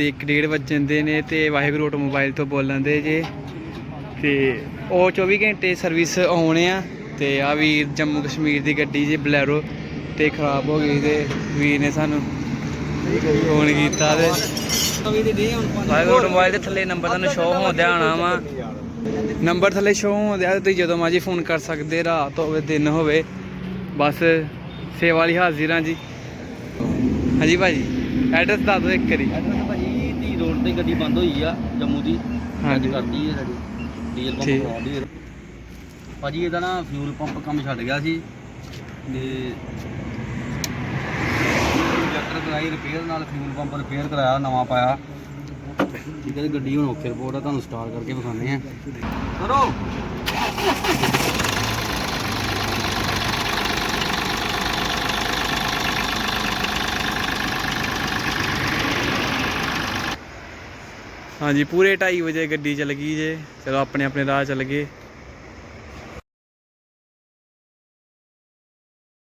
ਦੇ 1:30 ਵਜੇ ਨੇ ਤੇ ਵਾਹਿਗੁਰੂ ਆਟੋਮੋਬਾਈਲ ਤੋਂ ਬੋਲਣ ਦੇ ਜੇ ਤੇ ਉਹ 24 ਘੰਟੇ ਸਰਵਿਸ ਆਉਣੇ ਆ। ਤੇ ਆ ਵੀਰ ਜੰਮੂ ਕਸ਼ਮੀਰ ਦੀ ਗੱਡੀ ਜੇ ਬਲੈਰੋ ਤੇ ਖਰਾਬ ਹੋ ਗਈ ਤੇ ਵੀਰ ਨੇ ਸਾਨੂੰ ਫੋਨ ਕੀਤਾ ਤੇ ਵਾਹਿਗੁਰੂ ਆਟੋਮੋਬਾਈਲ ਦੇ ਥੱਲੇ ਨੰਬਰ ਤੁਹਾਨੂੰ ਸ਼ੋਅ ਹੋਂਦਿਆ ਆਉਣਾ ਵਾ। ਨੰਬਰ ਥੱਲੇ ਸ਼ੋਅ ਹੋਂਦਿਆ ਤੁਸੀਂ ਜਦੋਂ ਮਰਜ਼ੀ ਫੋਨ ਕਰ ਸਕਦੇ, ਰਾਤ ਹੋਵੇ ਦਿਨ ਹੋਵੇ, ਬਸ ਸੇਵਾ ਵਾਲੀ ਹਾਜ਼ਰ ਹਾਂ ਜੀ। ਹਾਂਜੀ ਭਾਜੀ ਐਡਰੈਸ ਦੱਸ ਦਿਓ ਇੱਕ ਵਾਰੀ। ਐਡਰੈਸ ਭਾਜੀ ਧੀ ਰੋਡ ਤੇ ਗੱਡੀ ਬੰਦ ਹੋਈ ਆ ਜੰਮੂ ਦੀ। ਹਾਂਜੀ ਕਰਦੀ ਹੈ ਸਾਡੀ ਡੀਜ਼ਲ ਪੰਪ ਠੀਕ। ਖਰਾਬ ਹੀ ਭਾਜੀ ਇਹਦਾ ਨਾ ਫਿਊਲ ਪੰਪ ਕੰਮ ਛੱਡ ਗਿਆ ਸੀ ਤੇ ਇੰਜੈਕਟਰ ਕਰਾਈ ਰਿਪੇਅਰ, ਨਾਲ ਫਿਊਲ ਪੰਪ ਰਿਪੇਅਰ ਕਰਾਇਆ, ਨਵਾਂ ਪਾਇਆ। ਠੀਕ ਹੈ, ਗੱਡੀ ਹੁਣ ਓਕੇ ਰਿਪੋਰਟ ਆ, ਤੁਹਾਨੂੰ ਸਟਾਰਟ ਕਰਕੇ ਵਿਖਾਉਂਦੇ ਆ। ਕਰੋ ਹਾਂਜੀ ਪੂਰੇ 2:30 ਵਜੇ ਗੱਡੀ ਚੱਲ ਗਈ ਜੇ। ਚਲੋ ਆਪਣੇ ਆਪਣੇ ਰਾਹ ਚੱਲ ਗਏ।